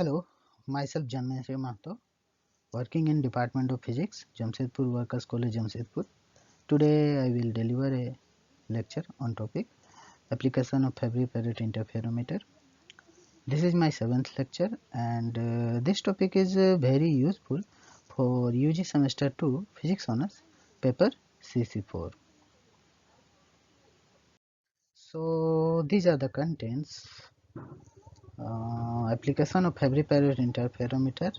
Hello, myself Janmeshwar Mahato, working in Department of Physics, Jamshedpur Workers College, Jamshedpur. Today I will deliver a lecture on topic application of Fabry-Perot interferometer. This is my 7th lecture and this topic is very useful for UG semester 2 Physics Honours paper CC4. So these are the contents. Application of Fabry-Perot interferometer.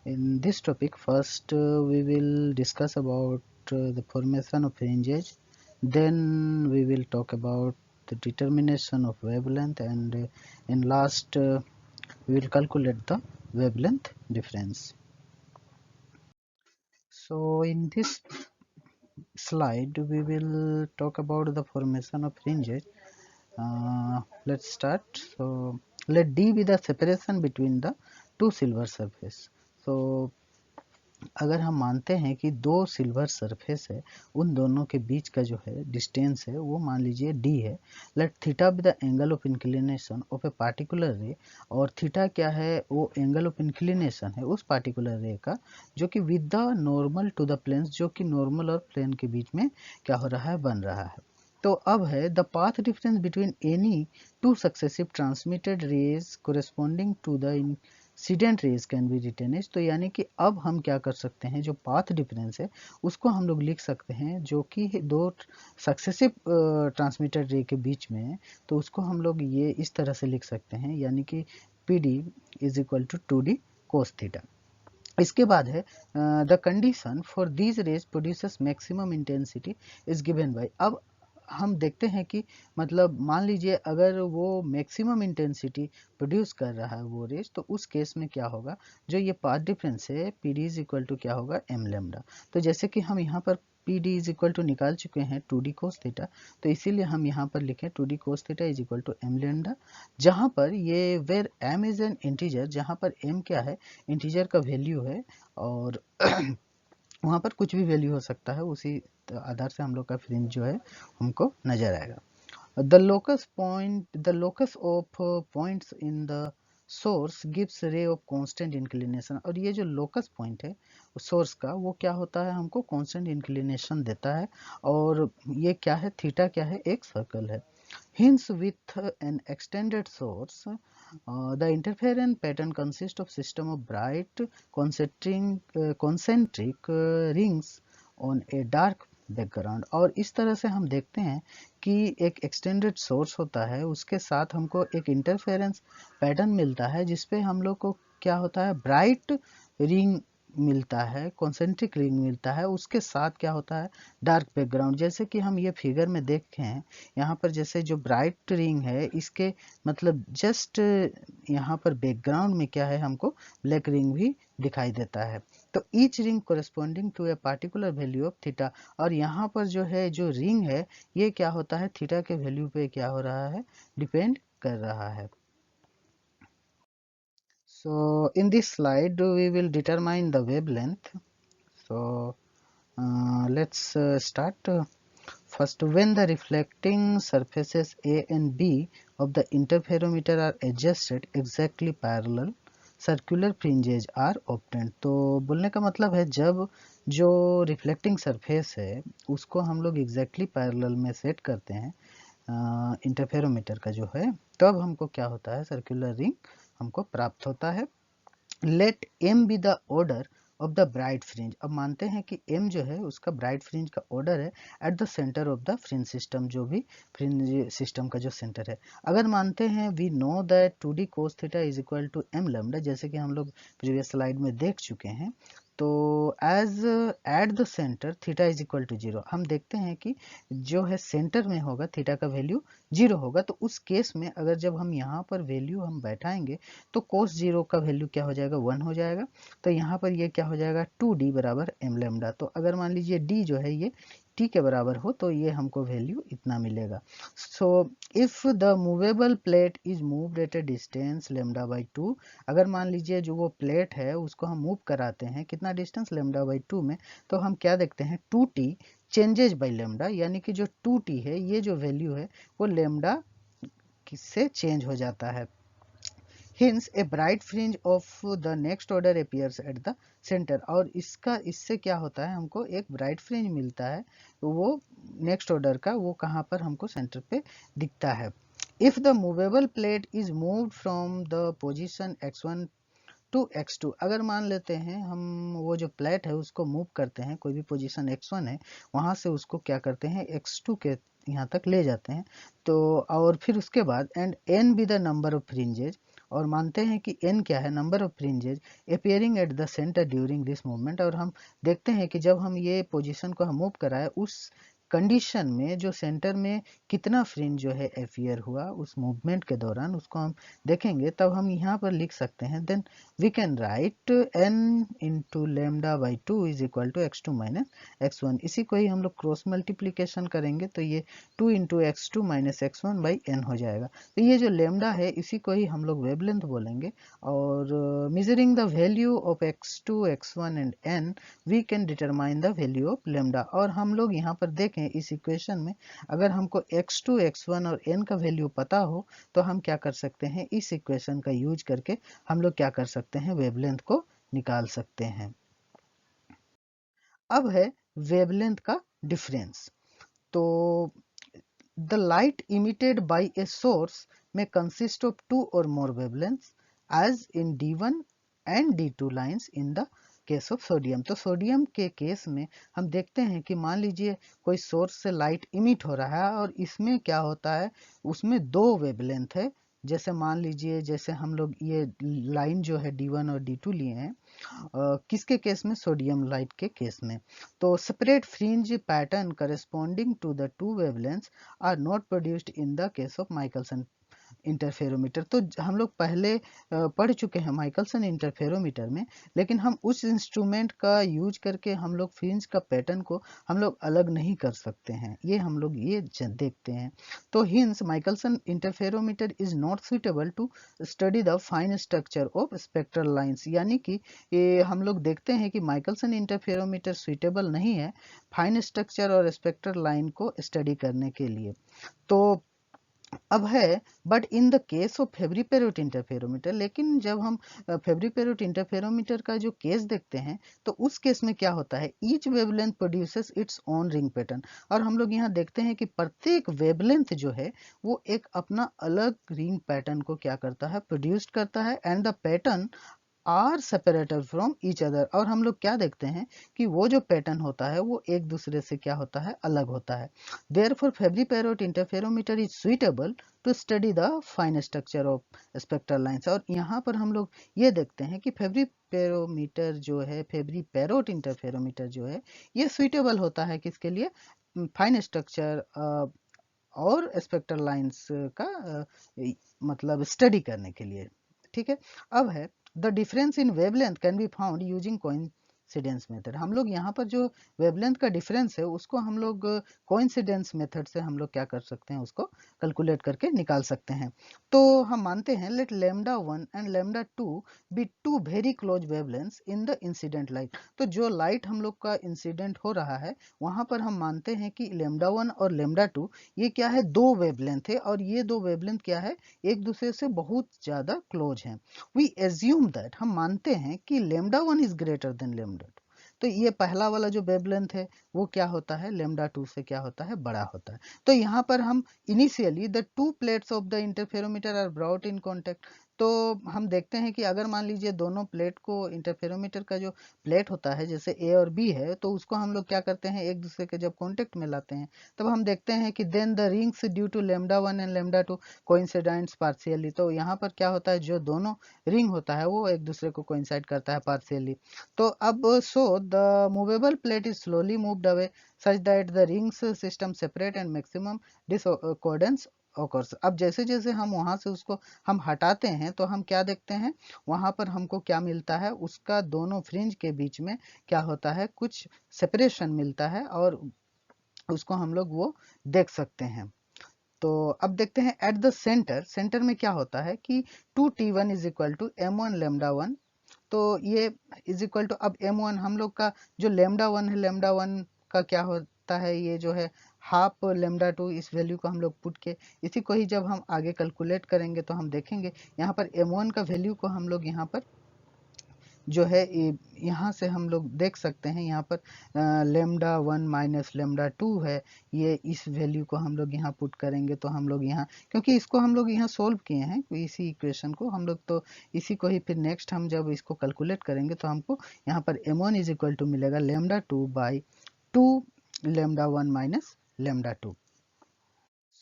In this topic, first we will discuss about the formation of fringes, then we will talk about the determination of wavelength, and in last we will calculate the wavelength difference. So in this slide we will talk about the formation of fringes. Let's start. So let D be the separation between the two silver surface. So अगर हम मानते हैं कि दो silver surface है, उन दोनों के बीच का जो है डिस्टेंस है वो मान लीजिए d है. Let theta be the angle of inclination of a particular रे, और थीटा क्या है, वो एंगल ऑफ इंक्लिनेशन है उस पार्टिकुलर रे का जो कि with the normal to the planes, जो कि नॉर्मल और प्लेन के बीच में क्या हो रहा है, बन रहा है. तो अब है the path difference between any two successive transmitted rays corresponding to the incident rays can be written as. तो यानी कि अब हम क्या कर सकते हैं, जो पाथ डिफरेंस है उसको हम लोग लिख सकते हैं जो कि दो सक्सेसिव ट्रांसमिटेड रे के बीच में है, तो उसको हम लोग ये इस तरह से लिख सकते हैं, यानी कि P D is equal to 2d cos theta. इसके बाद है the condition for these rays produces maximum intensity is given by. अब हम देखते हैं कि मतलब मान लीजिए अगर वो मैक्सिमम इंटेंसिटी प्रोड्यूस कर रहा है वो रेज, तो उस केस में क्या होगा, जो ये पाथ डिफरेंस है P D is equal to क्या होगा, एम लेमडा. तो जैसे कि हम यहाँ पर P D is equal to निकाल चुके हैं 2d कोस थीटा, तो इसीलिए हम यहाँ पर लिखें 2d cos theta is equal to M lambda, जहाँ पर ये where M is an integer, जहाँ पर एम क्या है, इंटीजर का वैल्यू है, और वहाँ पर कुछ भी वैल्यू हो सकता है, उसी आधार से हम लोग का फ्रिंज जो है हमको नजर आएगा. The locus of points in the source gives ray of constant inclination. और ये जो लोकस पॉइंट है सोर्स का, वो क्या होता है, हमको कांस्टेंट इंक्लिनेशन देता है, और ये क्या है, थीटा क्या है, एक सर्कल है. Hence, with an extended source, the interference pattern consists of system of bright concentric rings on a dark background. और इस तरह से हम देखते हैं कि एक एक्सटेंडेड सोर्स होता है, उसके साथ हमको एक इंटरफेरेंस पैटर्न मिलता है जिसपे हम लोग को क्या होता है, ब्राइट रिंग मिलता है, कॉन्सेंट्रिक रिंग मिलता है, उसके साथ क्या होता है, डार्क बैकग्राउंड. जैसे कि हम ये फिगर में देखें हैं, यहाँ पर जैसे जो ब्राइट रिंग है इसके मतलब जस्ट यहाँ पर बैकग्राउंड में क्या है, हमको ब्लैक रिंग भी दिखाई देता है. तो each ring corresponding to a particular value of theta, और यहाँ पर जो है जो रिंग है ये क्या होता है, थीटा के वैल्यू पे क्या हो रहा है, डिपेंड कर रहा है. So in this slide we will determine the wavelength. So let's start. First, when the reflecting surfaces A and B of the interferometer are adjusted exactly parallel, circular fringes are obtained. तो बोलने का मतलब है जब जो reflecting surface है उसको हम लोग एग्जैक्टली पैरेलल में सेट करते हैं इंटरफेरोमीटर का जो है, तब हमको क्या होता है, सर्कुलर रिंग हमको प्राप्त होता है. Let M be the order of the bright fringe. अब मानते हैं कि m जो है उसका ब्राइट फ्रिंज का ऑर्डर है at the centre of the fringe system, जो भी फ्रिंज सिस्टम का जो सेंटर है. अगर मानते हैं we know that 2d cos theta is equal to m lambda, जैसे कि हम लोग प्रीवियस स्लाइड में देख चुके हैं, तो as at the centre theta is equal to 0. हम देखते हैं कि जो है सेंटर में होगा थीटा का वैल्यू 0 होगा, तो उस केस में अगर जब हम यहाँ पर वैल्यू हम बैठाएंगे तो कोस 0 का वैल्यू क्या हो जाएगा, 1 हो जाएगा. तो यहाँ पर ये क्या हो जाएगा, 2d बराबर m लैम्डा. तो अगर मान लीजिए d जो है ये t के बराबर हो तो ये हमको वैल्यू इतना मिलेगा. So if the movable plate is moved at a distance lambda by 2, अगर मान लीजिए जो वो प्लेट है उसको हम मूव कराते हैं कितना डिस्टेंस, लैम्डा बाई 2 में, तो हम क्या देखते हैं, 2t चेंजेज बाई लैम्डा, यानी कि जो 2t है ये जो वैल्यू है वो लैम्डा से चेंज हो जाता है. Hence a bright fringe of the next order appears at the center. और इससे क्या होता है, हमको एक ब्राइट फ्रिंज मिलता है, वो नेक्स्ट ऑर्डर का, वो कहाँ पर हमको सेंटर पे दिखता है. If the movable plate is moved from the position x1 to x2, अगर मान लेते हैं हम वो जो प्लेट है उसको मूव करते हैं, कोई भी पोजीशन x1 है वहाँ से उसको क्या करते हैं x2 के यहाँ तक ले जाते हैं. तो और फिर उसके बाद and n be the number of fringes, और मानते हैं कि n क्या है, number of fringes appearing eight the centre during this movement. और हम देखते हैं कि जब हम ये पोजीशन को हम मूव कराए उस कंडीशन में जो सेंटर में कितना फ्रिंज जो है अपियर हुआ उस मूवमेंट के दौरान, उसको हम देखेंगे. तब हम यहाँ पर लिख सकते हैं then we can write n into lambda by 2 is equal to x2 minus x1. इसी को ही हम लोग क्रॉस मल्टीप्लीकेशन करेंगे तो ये 2 into x2 minus x1 by n हो जाएगा. तो ये जो लेमडा है इसी को ही हम लोग वेवलेंथ बोलेंगे. और measuring the value of x2 x1 and n we can determine the value of lambda. और हम लोग यहाँ पर देखें इस इक्वेशन में अगर हमको x2 x1 और n का वैल्यू पता हो तो हम क्या कर सकते हैं, इस इक्वेशन का यूज करके हम लोग क्या कर सकते हैं, वेवलेंथ को निकाल सकते हैं. अब है वेवलेंथ का डिफरेंस. तो the light emitted by a source में कंसिस्ट ऑफ 2 और more wavelengths as in D1 and D2 lines in the case of sodium. तो सोडियम के केस में हम देखते हैं कि मान लीजिए कोई सोर्स से लाइट इमिट हो रहा है और इसमें क्या होता है, उसमें 2 वेवलेंथ है. जैसे मान लीजिए जैसे हम लोग ये लाइन जो है D1 और D2 लिए हैं, किसके केस में, सोडियम लाइट के केस में. तो separate fringe pattern corresponding to the 2 wavelengths are not produced in the case of Michelson interferometer. तो हम लोग पहले पढ़ चुके हैं माइकलसन इंटरफेरोमीटर में, लेकिन हम उस इंस्ट्रूमेंट का यूज करके हम लोग फ्रिंज का पैटर्न को हम लोग अलग नहीं कर सकते हैं, ये हम लोग ये देखते हैं. तो hence Michelson interferometer is not suitable to study the fine structure of spectral lines. यानी कि ये हम लोग देखते हैं कि माइकलसन इंटरफेरोमीटर सुइटेबल नहीं है फाइन स्ट्रक्चर और स्पेक्ट्रल लाइन को स्टडी करने के लिए. तो अब है but in the case of फेब्री Perot interferometer, लेकिन जब हम फेब्री पेरोट इंटरफेरोमीटर का जो केस देखते हैं तो उस केस में क्या होता है, each wavelength produces its own ring pattern. और हम लोग यहाँ देखते हैं कि प्रत्येक वेवलेंथ जो है वो एक अपना अलग रिंग पैटर्न को क्या करता है, प्रोड्यूस करता है. And the pattern are separated from each other. और हम लोग क्या देखते हैं कि वो जो पैटर्न होता है वो एक दूसरे से क्या होता है, अलग होता है. Therefore Fabry Perot interferometer is suitable to study the fine structure of spectral lines. और यहाँ पर हम लोग ये देखते हैं कि फेब्री पेरोमीटर जो है, फेब्री पेरोट इंटरफेरोमीटर जो है, ये सुइटेबल होता है किसके लिए, फाइन स्ट्रक्चर और स्पेक्ट्रल लाइंस का मतलब स्टडी करने के लिए. ठीक है. अब है the difference in wavelength can be found using coincidence method. हम लोग यहाँ पर जो वेवलेंथ का डिफरेंस है उसको हम लोग कोइंसिडेंस मेथड से हम लोग क्या कर सकते हैं, उसको कैलकुलेट करके निकाल सकते हैं. तो हम मानते हैं let lambda 1 and lambda 2 be 2 very close wavelengths in the incident light. तो जो लाइट हम लोग का इंसिडेंट हो रहा है वहाँ पर हम मानते हैं कि लेमडा 1 और लेमडा 2 ये क्या है, 2 वेवलेंथ है. और ये 2 वेवलेंथ क्या है, एक दूसरे से बहुत ज़्यादा क्लोज हैं. वी एज्यूम दैट, हम मानते हैं कि lambda 1 is greater than lambda 2. तो ये पहला वाला जो वेवलेंथ है वो क्या होता है, लेमडा 2 से क्या होता है, बड़ा होता है. तो यहाँ पर हम initially the 2 plates of the interferometer are brought in contact. तो हम देखते हैं कि अगर मान लीजिए दोनों प्लेट को, इंटरफेरोमीटर का जो प्लेट होता है जैसे ए और बी है, तो उसको हम लोग क्या करते हैं, एक दूसरे के जब कॉन्टेक्ट में लाते हैं तब हम देखते हैं कि then the rings due to lambda 1 and lambda 2 coincidents partially. तो यहाँ पर क्या होता है, जो दोनों रिंग होता है वो एक दूसरे को कोइंसाइड करता है पार्शियली. तो अब so the movable plate is slowly moved away such that the rings system separate and maximum discordance occurs. अब जैसे जैसे हम वहां से उसको हम हटाते हैं तो हम क्या देखते हैं, वहां पर हमको क्या मिलता है, उसका दोनों फ्रिंज के बीच में क्या होता है, कुछ सेपरेशन मिलता है और उसको हम लोग वो देख सकते हैं. तो अब देखते हैं एट द सेंटर, सेंटर में क्या होता है कि 2T1 is equal to M1 lambda 1. तो ये इज इक्वल टू, अब M1 हम लोग का जो लेमडा 1 है, लेमडा 1 का क्या होता है, ये जो है हाफ लेमडा टू, इस वैल्यू को हम लोग पुट के इसी को ही जब हम आगे कैलकुलेट करेंगे तो हम देखेंगे यहाँ पर m1 का वैल्यू को हम लोग यहाँ पर जो है यहाँ से हम लोग देख सकते हैं यहाँ पर लेमडा 1 माइनस लेमडा 2 है, ये इस वैल्यू को हम लोग यहाँ पुट करेंगे तो हम लोग यहाँ, क्योंकि इसको हम लोग यहाँ सोल्व किए हैं इसी इक्वेशन को हम लोग, तो इसी को ही फिर नेक्स्ट हम जब इसको कैलकुलेट करेंगे तो हमको यहाँ पर m1 इज इक्वल टू मिलेगा lambda 2 by 2 lambda 1 minus lambda 2।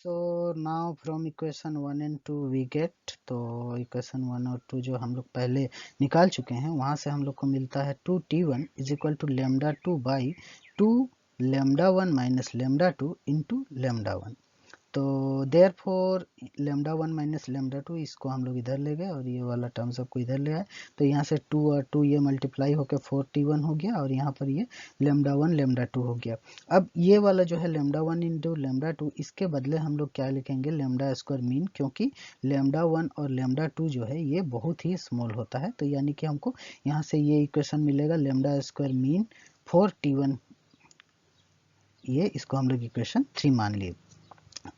So now from equation 1 and 2 we get, तो इक्वेशन 1 और 2 जो हम लोग पहले निकाल चुके हैं वहाँ से हम लोग को मिलता है 2t1 is equal to lambda 2 by 2 lambda 1 minus lambda 2 into lambda 1। तो therefore lambda 1 minus lambda 2 इसको हम लोग इधर ले गए और ये वाला टर्म सबको इधर ले आए, तो यहाँ से 2 और 2 ये मल्टीप्लाई होकर 4t1 हो गया और यहाँ पर ये लेमडा 1 लेमडा 2 हो गया। अब ये वाला जो है लेमडा 1 इंटू लेमडा 2, इसके बदले हम लोग क्या लिखेंगे लेमडा स्क्वायर मीन, क्योंकि लेमडा 1 और लेमडा 2 जो है ये बहुत ही स्मॉल होता है, तो यानी कि हमको यहाँ से ये इक्वेशन मिलेगा लेमडा स्क्वायर मीन 4t1, ये इसको हम लोग इक्वेशन 3 मान लिए।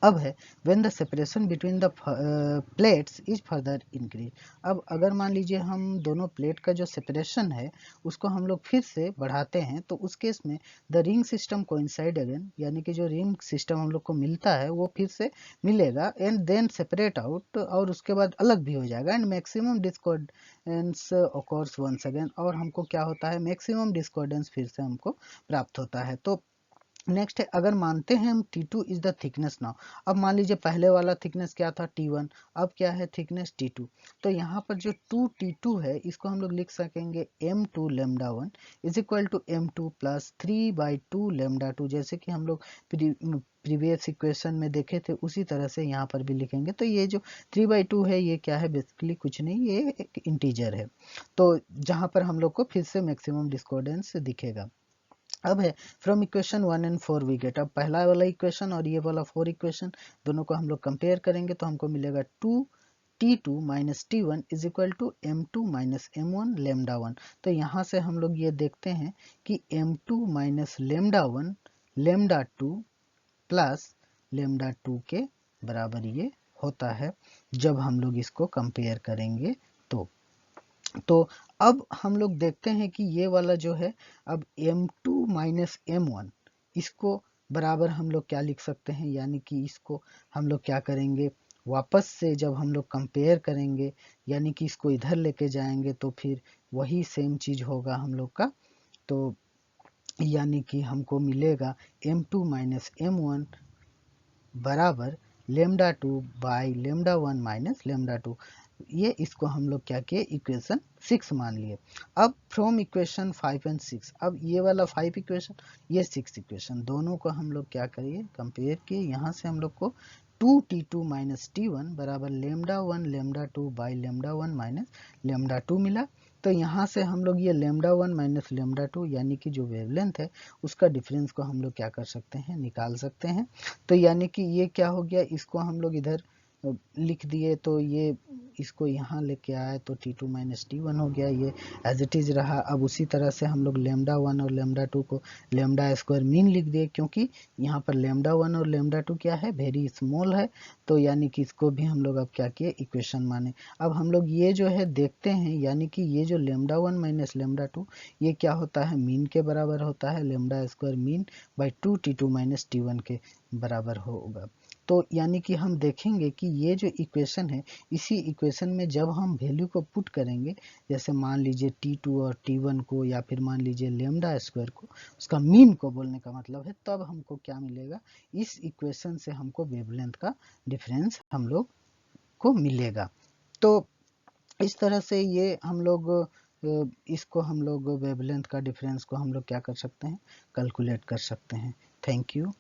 अब है when the separation between the plates is further increase. अब अगर मान लीजिए हम दोनों प्लेट का जो सेपरेशन है उसको हम लोग फिर से बढ़ाते हैं, तो उस केस में the ring system coincide again, यानी कि जो रिंग सिस्टम हम लोग को मिलता है वो फिर से मिलेगा एंड देन सेपरेट आउट, और उसके बाद अलग भी हो जाएगा and maximum discordance occurs once again, और हमको क्या होता है मैक्सिमम डिस्कॉर्डेंस फिर से हमको प्राप्त होता है। तो नेक्स्ट है अगर मानते हैं हम T2 is the thickness now. अब मान लीजिए पहले वाला थिकनेस क्या था T1, अब क्या है थिकनेस T2, तो यहाँ पर जो 2T2 है इसको हम लोग लिख सकेंगे M2 lambda 1 is equal to M2 plus 3/2 lambda 2, जैसे कि हम लोग प्रीवियस इक्वेशन में देखे थे उसी तरह से यहाँ पर भी लिखेंगे। तो ये जो 3/2 है ये क्या है बेसिकली कुछ नहीं, ये एक इंटीजर है, तो जहाँ पर हम लोग को फिर से मैक्सिमम डिस्कॉर्डेंस दिखेगा। अब है from equation 1 and 4 we get, अब पहला वाला इक्वेशन और ये वाला 4 इक्वेशन दोनों को हम लोग कंपेयर करेंगे तो हमको मिलेगा 2t2 minus t1 is equal to m2 minus m1 lambda 1। तो यहाँ से हम लोग ये देखते हैं कि m2 minus lambda 1 lambda 2 plus lambda 2 के बराबर ये होता है जब हम लोग इसको कंपेयर करेंगे। तो अब हम लोग देखते हैं कि ये वाला जो है अब m2 माइनस m1 इसको बराबर हम लोग क्या लिख सकते हैं, यानी कि इसको हम लोग क्या करेंगे वापस से जब हम लोग कंपेयर करेंगे यानी कि इसको इधर लेके जाएंगे तो फिर वही सेम चीज होगा हम लोग का, तो यानी कि हमको मिलेगा m2 माइनस m1 बराबर lambda 2 by lambda 1 minus lambda 2, ये इसको हम लोग क्या किए इक्वेशन 6 मान लिए। अब फ्रॉम इक्वेशन 5 एंड 6, अब ये वाला 5 इक्वेशन ये 6 इक्वेशन दोनों को हम लोग क्या करिए कंपेयर किए, यहाँ से हम लोग को 2t2 माइनस t1 बराबर lambda 1 lambda 2 by lambda 1 minus lambda 2 मिला। तो यहाँ से हम लोग ये लेमडा 1 माइनस लेमडा 2 यानी कि जो वेवलेंथ है उसका डिफरेंस को हम लोग क्या कर सकते हैं निकाल सकते हैं। तो यानी कि ये क्या हो गया, इसको हम लोग इधर लिख दिए तो ये इसको यहाँ लेके आए तो T2 माइनस T1 हो गया, ये एज इट इज रहा। अब उसी तरह से हम लोग लेमडा 1 और लेमडा 2 को लेमडा स्क्वायर मीन लिख दिए, क्योंकि यहाँ पर लेमडा 1 और लेमडा 2 क्या है वेरी स्मॉल है, तो यानी कि इसको भी हम लोग अब क्या किए इक्वेशन माने। अब हम लोग ये जो है देखते हैं यानी कि ये जो लेमडा 1 माइनस लेमडा 2 ये क्या होता है मीन के बराबर होता है, lambda square mean by 2T2 minus T1 के बराबर होगा। तो यानी कि हम देखेंगे कि ये जो इक्वेशन है इसी इक्वेशन में जब हम वैल्यू को पुट करेंगे, जैसे मान लीजिए T2 और T1 को या फिर मान लीजिए लेमडा स्क्वायर को, उसका मीन को बोलने का मतलब है, तब हमको क्या मिलेगा इस इक्वेशन से हमको वेवलेंथ का डिफरेंस हम लोग को मिलेगा। तो इस तरह से ये हम लोग इसको हम लोग वेवलेंथ का डिफरेंस को हम लोग क्या कर सकते हैं कैलकुलेट कर सकते हैं। Thank you.